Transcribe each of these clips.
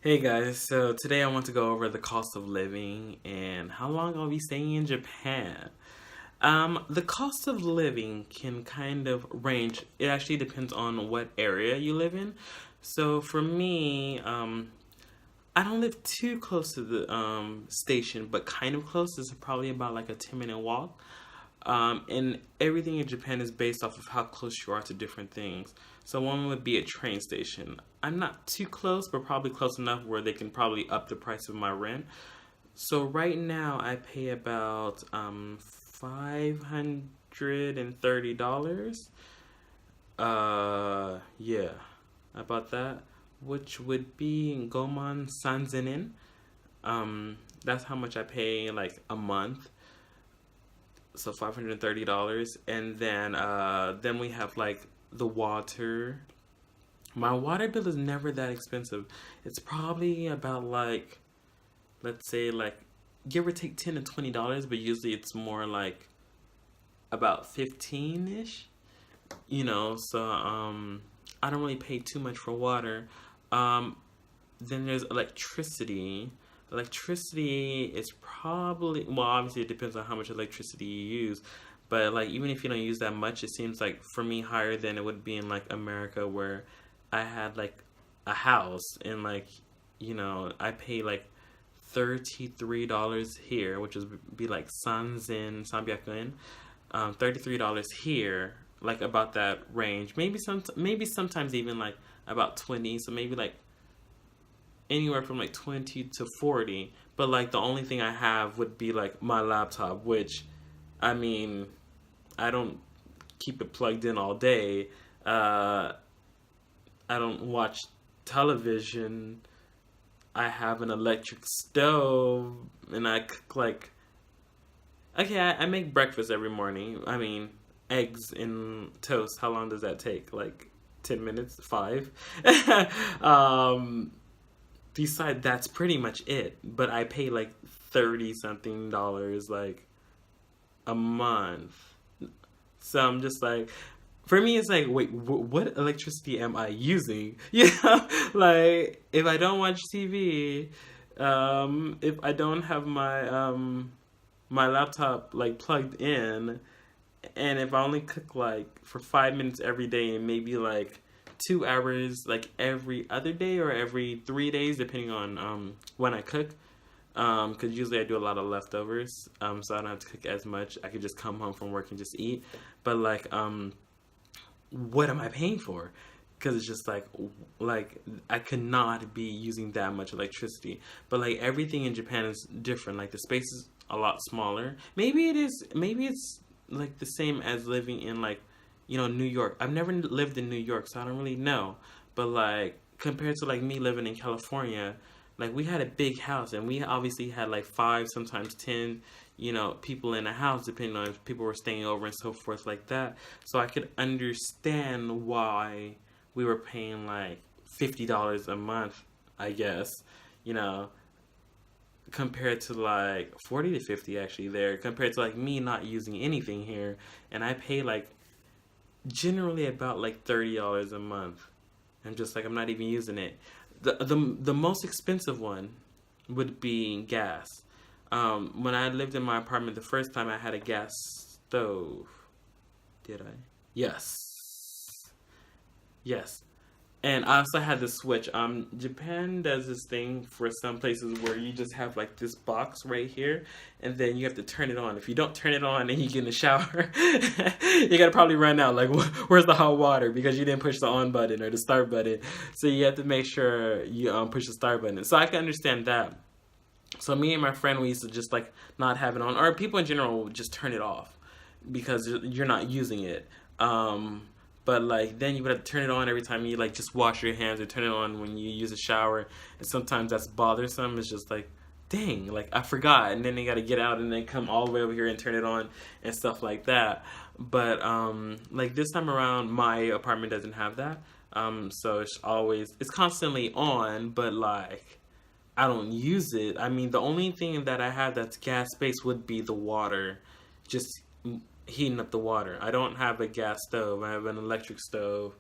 Hey guys, so today I want to go over the cost of living and how long I'll be staying in Japan. The cost of living can kind of range. It actually depends on what area you live in. So for me, I don't live too close to the station, but kind of close. It's probably about like a 10-minute walk. And everything in Japan is based off of how close you are to different things. So one would be a train station. I'm not too close, but probably close enough where they can probably up the price of my rent. So right now I pay about $530. Yeah, about that, which would be Goman Sanzenin. That's how much I pay like a month. So $530, and then we have like the water. My water bill is never that expensive. It's probably about like, let's say like, give or take $10 to $20, but usually it's more like about 15 ish. So I don't really pay too much for water. Um, then there's electricity. Electricity is probably, well, obviously it depends on how much electricity you use, but like even if you don't use that much, it seems like for me higher than it would be in like America, where I had like a house and like I pay like $33 here, which is be like sanzen sanbyaku, $33 here, like about that range. Maybe sometimes even like about 20. So maybe like anywhere from like 20 to 40. But like the only thing I have would be like my laptop, which I mean, I don't keep it plugged in all day. Uh, I don't watch television. I have an electric stove and I cook like, okay, I make breakfast every morning. I mean, eggs and toast. How long does that take? Like 10 minutes? Five? um, Beside, that's pretty much it. But I pay like 30 something dollars like a month. So I'm just like, for me, it's like, wait, what electricity am I using? Like if I don't watch TV, if I don't have my laptop like plugged in, and if I only cook like for 5 minutes every day and maybe like 2 hours like every other day or every 3 days, depending on when I cook. Because usually I do a lot of leftovers, so I don't have to cook as much. I could just come home from work and just eat. But like, what am I paying for? Because it's just like I could not be using that much electricity. But like everything in Japan is different. Like the space is a lot smaller. Maybe it is. Maybe it's like the same as living in like New York. I've never lived in New York, so I don't really know. But like compared to like me living in California, like we had a big house and we obviously had like five, sometimes 10, people in a house, depending on if people were staying over and so forth like that. So I could understand why we were paying like $50 a month, I guess, you know, compared to like 40 to 50 actually there, compared to like me not using anything here. And I pay like generally about like $30 a month. I'm just like, I'm not even using it. The most expensive one would be gas. When I lived in my apartment the first time, I had a gas stove. Did I? Yes. Yes. And I also had the switch. Japan does this thing for some places where you just have like this box right here, and then you have to turn it on. If you don't turn it on and you get in the shower, you gotta probably run out. Like, where's the hot water? Because you didn't push the on button or the start button. So you have to make sure you push the start button. So I can understand that. So me and my friend, we used to just like not have it on, or people in general would just turn it off because you're not using it. Um, but like then you would have to turn it on every time you like just wash your hands, or turn it on when you use a shower, and sometimes that's bothersome. It's just like, dang, like I forgot, and then they got to get out and then come all the way over here and turn it on and stuff like that. But like this time around, my apartment doesn't have that. So it's constantly on, but like I don't use it. I mean, the only thing that I have that's gas based would be the water, just heating up the water. I don't have a gas stove. I have an electric stove.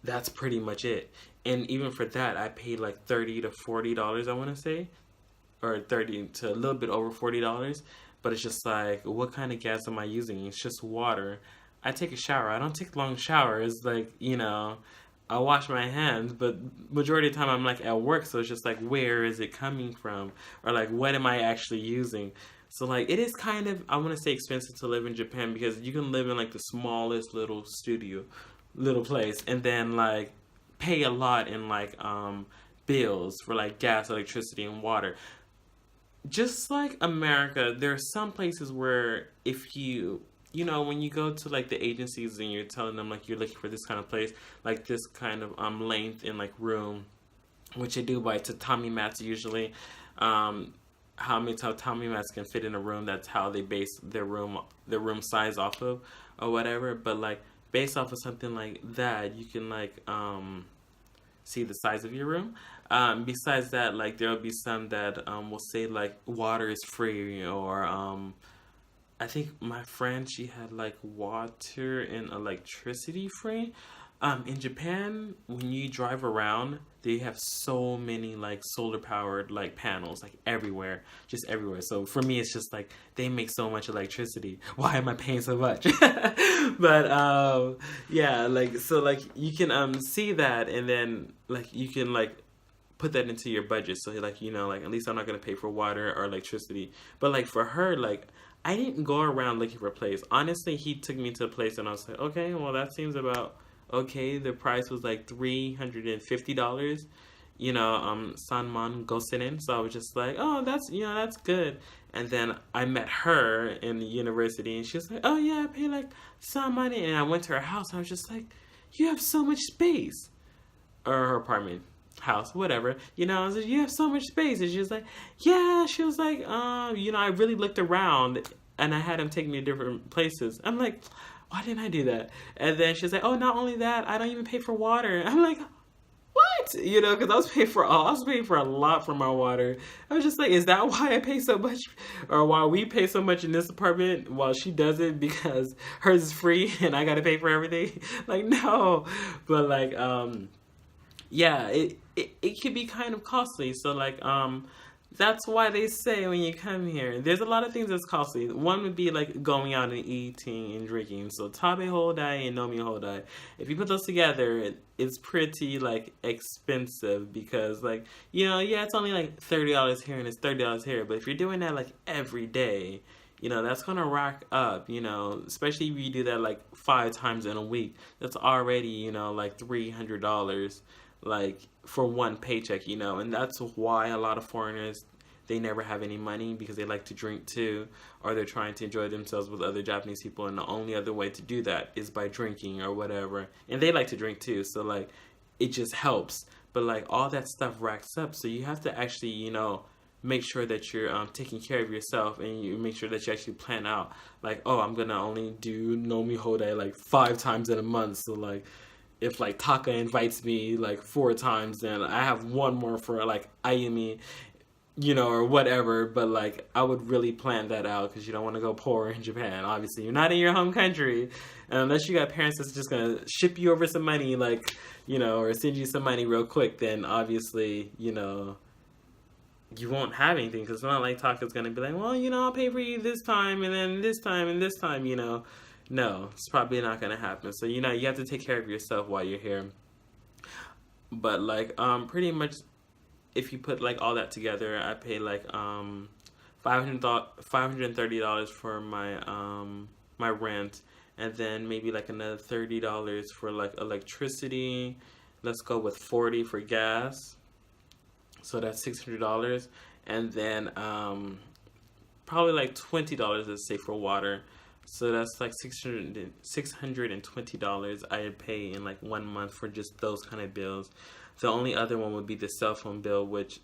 That's pretty much it. And even for that, I paid like $30 to $40, I want to say, or 30 to a little bit over $40. But it's just like, what kind of gas am I using? It's just water. I take a shower. I don't take long showers. Like, I wash my hands, but majority of the time I'm like at work, so it's just like, where is it coming from? Or like, what am I actually using? So like, it is kind of, I want to say, expensive to live in Japan because you can live in like the smallest little studio, little place, and then like pay a lot in like bills for like gas, electricity, and water. Just like America, there are some places where if when you go to like the agencies and you're telling them like you're looking for this kind of place, like this kind of length in like room, which they do by tatami mats usually. How many tatami mats can fit in a room? That's how they base their room size off of, or whatever. But like based off of something like that, you can like see the size of your room. Besides that, like there'll be some that will say like water is free, or I think my friend, she had like water and electricity free. In Japan, when you drive around, they have so many like solar powered like panels like everywhere, just everywhere. So for me, it's just like they make so much electricity. Why am I paying so much? But yeah, like so like you can see that, and then like you can like put that into your budget. So like like at least I'm not gonna pay for water or electricity. But like for her, like I didn't go around looking for a place. Honestly, he took me to a place and I was like, okay, well that seems about okay. The price was like $350. Sanman Gosenen. So I was just like, oh, that's good. And then I met her in the university, and she was like, oh yeah, I pay like some money. And I went to her house, and I was just like, you have so much space, or her apartment house, whatever. I was like, you have so much space. And she was like, yeah. She was like, I really looked around and I had him take me to different places. I'm like, why didn't I do that? And then she's like, oh, not only that, I don't even pay for water. I'm like, what? Because I was paying for a lot for my water. I was just like, is that why I pay so much, or why we pay so much in this apartment while she doesn't, because hers is free and I gotta pay for everything? Like, no. But like, yeah, it could be kind of costly. So like that's why they say when you come here, there's a lot of things that's costly. One would be like going out and eating and drinking. So tabe hodai and nomi hodai. If you put those together, it's pretty like expensive, because like yeah, it's only like $30 here and it's $30 here. But if you're doing that like every day, that's gonna rack up. Especially if you do that like 5 times in a week. That's already like $300, like for one paycheck. And that's why a lot of foreigners, they never have any money, because they like to drink too, or they're trying to enjoy themselves with other Japanese people, and the only other way to do that is by drinking or whatever. And they like to drink too, so like it just helps. But like all that stuff racks up, so you have to actually make sure that you're taking care of yourself, and you make sure that you actually plan out like, oh, I'm gonna only do nomi hodai like 5 times in a month. So like if like Taka invites me like 4 times, then I have one more for like Ayumi, or whatever. But like I would really plan that out, because you don't want to go poor in Japan. Obviously, you're not in your home country, and unless you got parents that's just gonna ship you over some money, like or send you some money real quick. Then obviously, you won't have anything, because it's not like Taka's gonna be like, well, I'll pay for you this time, and then this time, and this time. No, it's probably not gonna happen. So you have to take care of yourself while you're here. But like pretty much, if you put like all that together, I pay like $530 for my rent, and then maybe like another $30 for like electricity. Let's go with 40 for gas. So that's $600, and then probably like $20, let's say, for water. So that's like $620 I pay in like 1 month for just those kind of bills. The only other one would be the cell phone bill, which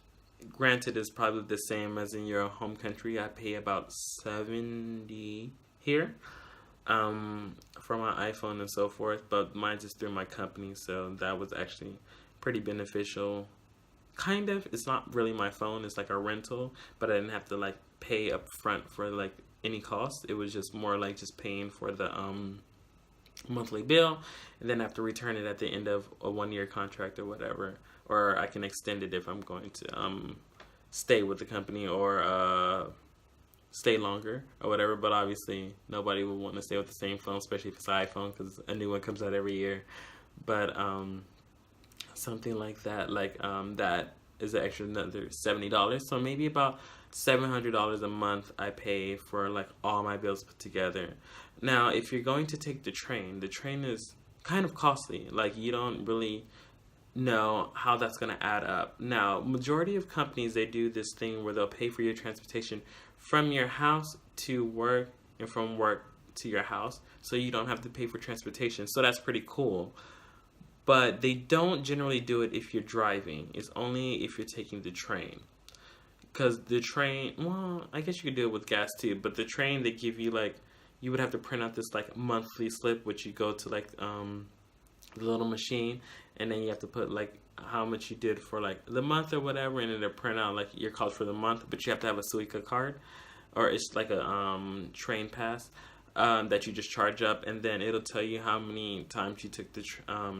granted is probably the same as in your home country. I pay about $70 here for my iPhone and so forth, but mine's just through my company, so that was actually pretty beneficial. Kind of. It's not really my phone, it's like a rental, but I didn't have to like pay up front for like any cost. It was just more like just paying for the monthly bill, and then I have to return it at the end of a 1 year contract or whatever, or I can extend it if I'm going to stay with the company or stay longer or whatever. But obviously, nobody will want to stay with the same phone, especially if it's an iPhone, because a new one comes out every year. But something like that, that is an extra another $70. So maybe about $700 a month I pay for like all my bills put together. Now, if you're going to take the train is kind of costly. Like you don't really know how that's going to add up. Now, majority of companies, they do this thing where they'll pay for your transportation from your house to work and from work to your house, so you don't have to pay for transportation. So that's pretty cool. But they don't generally do it if you're driving. It's only if you're taking the train. Because the train, well, I guess you could do it with gas too, but the train, they give you like, you would have to print out this like monthly slip, which you go to like the little machine, and then you have to put like how much you did for like the month or whatever, and it'll print out like your cost for the month. But you have to have a Suica card, or it's like a train pass that you just charge up, and then it'll tell you how many times you took the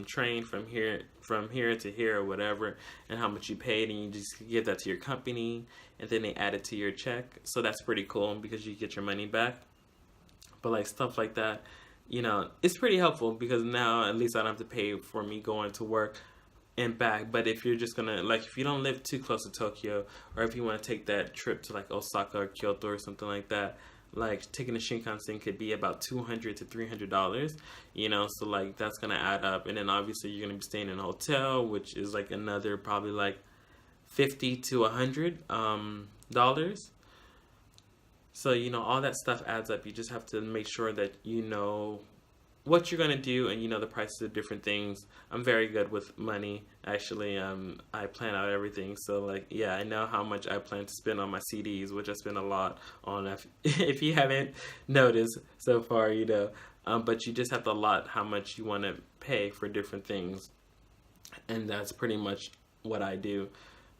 train from here to here or whatever, and how much you paid, and you just give that to your company, and then they add it to your check. So that's pretty cool because you get your money back. But like stuff like that, it's pretty helpful because now at least I don't have to pay for me going to work and back. But if you're just gonna, like, if you don't live too close to Tokyo, or if you want to take that trip to like Osaka or Kyoto or something like that, like taking the Shinkansen could be about $200 to $300, so like that's gonna add up. And then obviously you're gonna be staying in a hotel, which is like another probably like $50 to $100. So, all that stuff adds up. You just have to make sure that you know what you're going to do, and the prices of different things. I'm very good with money, actually. I plan out everything. So, like, yeah, I know how much I plan to spend on my CDs, which I spend a lot on. If you haven't noticed so far, but you just have to allot how much you want to pay for different things. And that's pretty much what I do.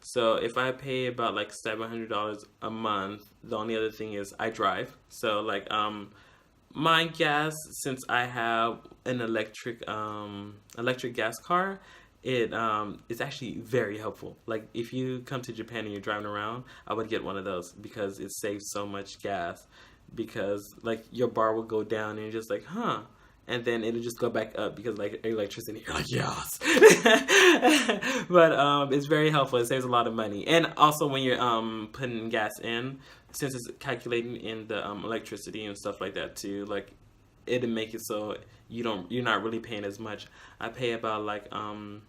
So if I pay about like $700 a month, the only other thing is I drive. So like my gas, since I have an electric gas car, it's actually very helpful. Like if you come to Japan and you're driving around, I would get one of those because it saves so much gas. Because like your bar will go down and you're just like, huh, and then it'll just go back up because like electricity. You're like, yes. But it's very helpful. It saves a lot of money, and also when you're putting gas in, since it's calculating in the electricity and stuff like that too, like it'll make it so you're not really paying as much. I pay about like $15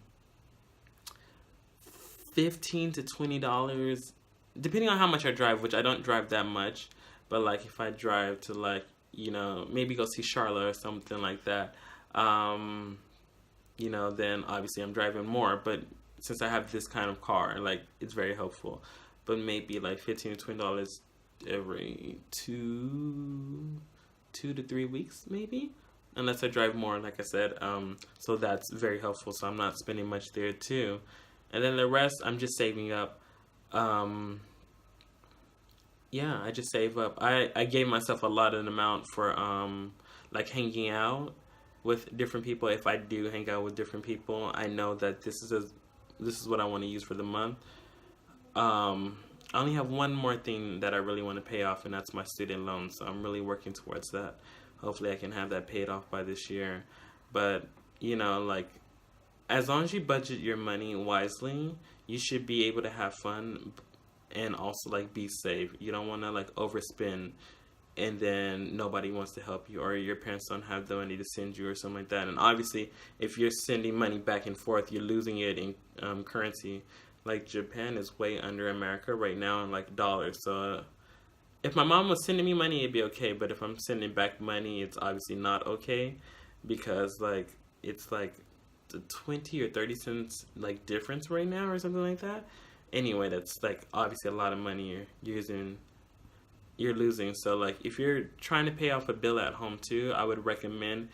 to $20 depending on how much I drive, which I don't drive that much. But like if I drive to like maybe go see Charlotte or something like that, then obviously I'm driving more. But since I have this kind of car, like it's very helpful. But maybe like $15 to $20 every 2 to 3 weeks, maybe, unless I drive more, like I said. So that's very helpful. So I'm not spending much there too, and then the rest I'm just saving up. Yeah, I just save up. I gave myself a lot of an amount for like hanging out with different people. If I do hang out with different people, I know that this is what I want to use for the month. I only have one more thing that I really want to pay off, and that's my student loan. So I'm really working towards that. Hopefully I can have that paid off by this year. But, like as long as you budget your money wisely, you should be able to have fun and also like be safe. You don't want to like overspend and then nobody wants to help you, or your parents don't have the money to send you or something like that. And obviously if you're sending money back and forth, you're losing it in currency. Like Japan is way under America right now in like dollars. So if my mom was sending me money, it'd be okay. But if I'm sending back money, it's obviously not okay, because like it's like the 20 or 30 cents like difference right now or something like that. Anyway, that's like obviously a lot of money you're losing. So like if you're trying to pay off a bill at home too, I would recommend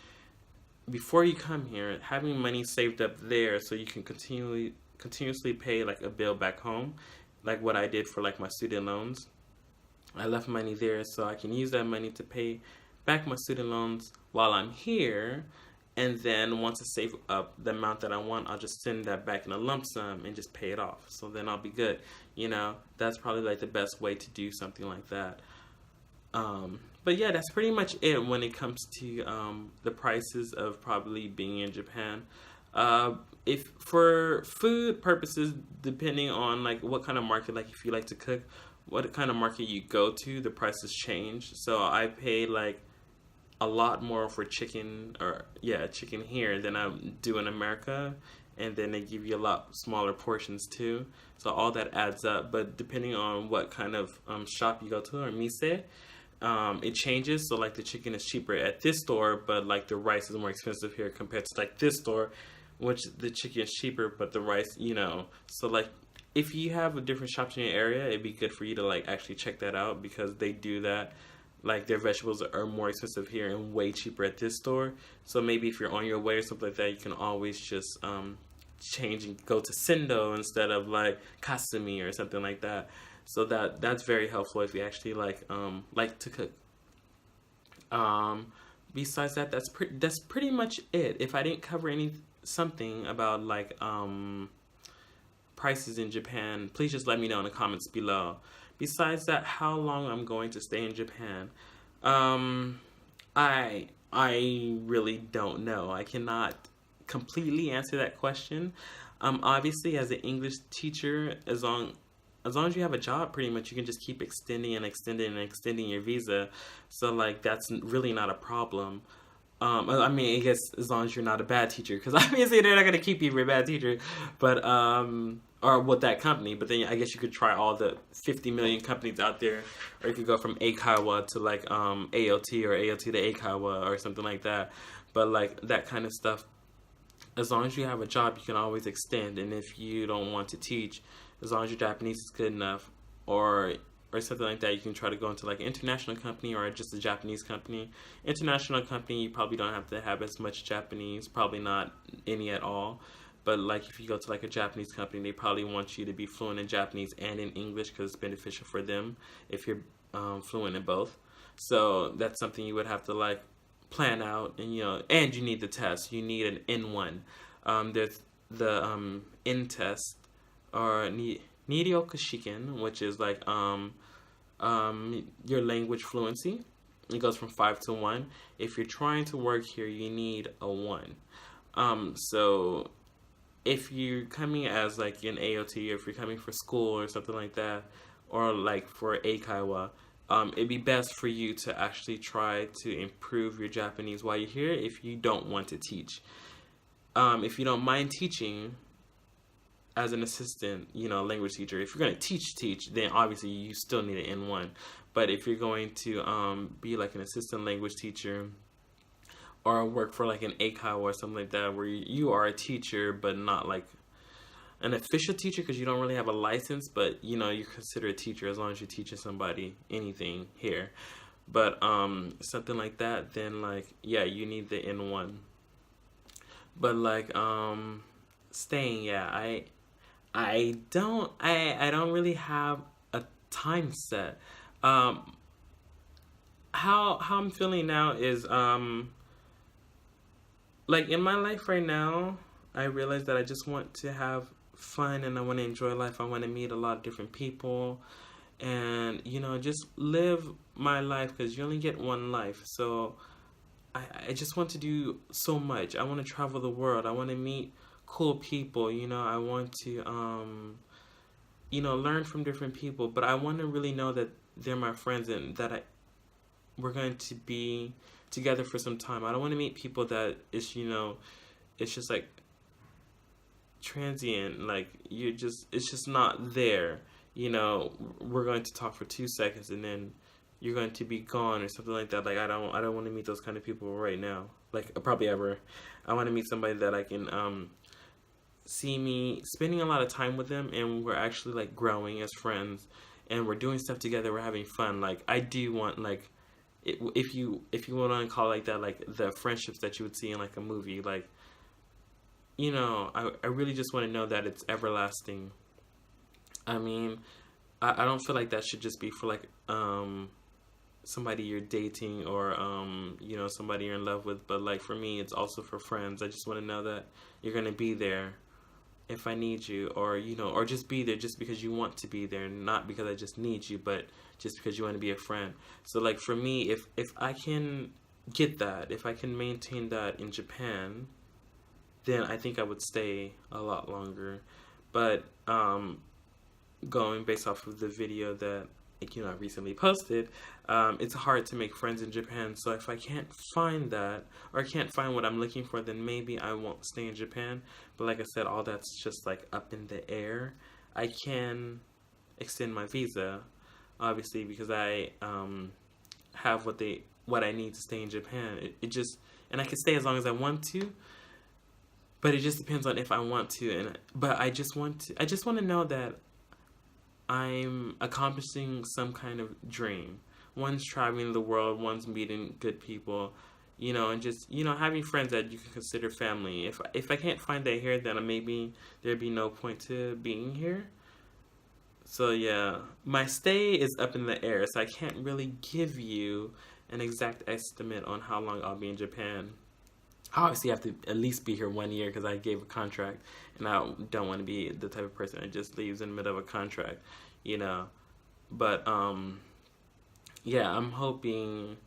before you come here having money saved up there so you can continuously pay like a bill back home, like what I did for like my student loans. I left money there so I can use that money to pay back my student loans while I'm here, And then once I save up the amount that I want, I'll just send that back in a lump sum and just pay it off. So then I'll be good. That's probably like the best way to do something like that. But yeah, that's pretty much it when it comes to the prices of probably being in Japan. If for food purposes, depending on like what kind of market, like if you like to cook, what kind of market you go to, the prices change. So I pay like a lot more for chicken, or yeah, chicken here than I do in America, and then they give you a lot smaller portions too. So all that adds up. But depending on what kind of shop you go to, or mise, it changes. So like the chicken is cheaper at this store, but like the rice is more expensive here compared to like this store, which the chicken is cheaper, but the rice. So like if you have a different shops in your area, it'd be good for you to like actually check that out, because they do that. Like their vegetables are more expensive here and way cheaper at this store. So maybe if you're on your way or something like that, you can always just change and go to Sendo instead of like Kasumi or something like that. So that's very helpful if you actually like to cook. Um, Besides that, that's pretty much it. If I didn't cover any something about like prices in Japan, please just let me know in the comments below. Besides that, how long I'm going to stay in Japan? Um, I really don't know. I cannot completely answer that question. Obviously, as an English teacher, as long as you have a job, pretty much you can just keep extending and extending and extending your visa. So like that's really not a problem. I mean, I guess as long as you're not a bad teacher, because obviously they're not gonna keep you if you're a bad teacher, but or with that company. But then I guess you could try all the 50 million companies out there, or you could go from Eikaiwa to like AOT, or AOT to Eikaiwa or something like that. But like that kind of stuff, as long as you have a job, you can always extend. And if you don't want to teach, as long as your Japanese is good enough, or something like that, you can try to go into like an international company or just a Japanese company. International company, you probably don't have to have as much Japanese, probably not any at all. But like if you go to like a Japanese company, they probably want you to be fluent in Japanese and in English, because it's beneficial for them if you're fluent in both. So that's something you would have to like plan out, and and you need the test. You need an N1. There's the N test, or Niryoku Shiken, which is like your language fluency. It goes from 5 to 1. If you're trying to work here, you need a 1. So if you're coming as like an AOT, or if you're coming for school or something like that, or like for Eikaiwa, it'd be best for you to actually try to improve your Japanese while you're here if you don't want to teach. If you don't mind teaching as an assistant, language teacher, if you're going to teach, then obviously you still need an N1. But if you're going to be like an assistant language teacher, or work for like an Eikaiwa or something like that, where you are a teacher but not like an official teacher, because you don't really have a license, but you're considered a teacher as long as you're teaching somebody anything here. But something like that, then like yeah, you need the N1. But like staying, yeah, I don't really have a time set. How I'm feeling now is like in my life right now, I realize that I just want to have fun, and I want to enjoy life. I want to meet a lot of different people, and just live my life, because you only get one life. So I just want to do so much. I want to travel the world. I want to meet cool people. I want to learn from different people, but I want to really know that they're my friends, and that we're going to be together for some time. I don't want to meet people that it's just like transient, like it's just not there. We're going to talk for 2 seconds and then you're going to be gone or something like that. Like I don't want to meet those kind of people right now, like probably ever. I want to meet somebody that I can see me spending a lot of time with them, and we're actually like growing as friends, and we're doing stuff together, we're having fun. Like I do want like if you want to call it like that, like the friendships that you would see in like a movie, like I really just want to know that it's everlasting. I mean, I don't feel like that should just be for like somebody you're dating or somebody you're in love with, but like for me it's also for friends. I just want to know that you're going to be there if I need you, or or just be there just because you want to be there, not because I just need you, but just because you want to be a friend. So like for me, if I can get that, if I can maintain that in Japan, then I think I would stay a lot longer. But going based off of the video that I recently posted, it's hard to make friends in Japan. So if I can't find that, or I can't find what I'm looking for, then maybe I won't stay in Japan. But like I said, all that's just like up in the air. I can extend my visa, obviously, because I have what I need to stay in Japan. And I can stay as long as I want to. But it just depends on if I want to, but I just want to know that I'm accomplishing some kind of dream. One's traveling the world, one's meeting good people, and just having friends that you can consider family. If I can't find that here, then maybe there'd be no point to being here. So yeah, my stay is up in the air, so I can't really give you an exact estimate on how long I'll be in Japan. I obviously have to at least be here 1 year because I gave a contract, and I don't want to be the type of person that just leaves in the middle of a contract, But yeah, I'm hoping.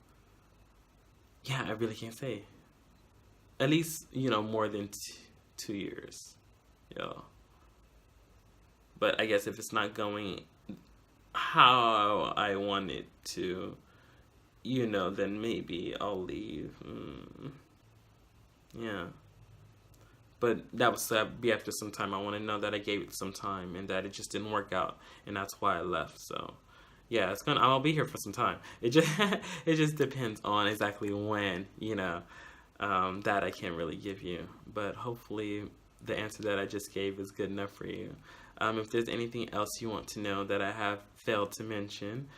Yeah, I really can't say. At least more than 2 years, But I guess if it's not going how I want it to, then maybe I'll leave. Yeah. But that would be after some time. I want to know that I gave it some time and that it just didn't work out, and that's why I left. So, yeah, I'll be here for some time. It just depends on exactly when, that I can't really give you. But hopefully the answer that I just gave is good enough for you. If there's anything else you want to know that I have failed to mention,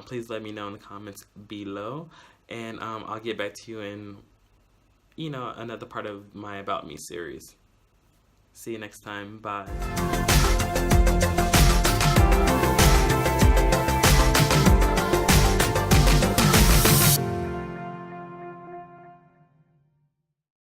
please let me know in the comments below, and I'll get back to you in another part of my About Me series. See you next time. Bye.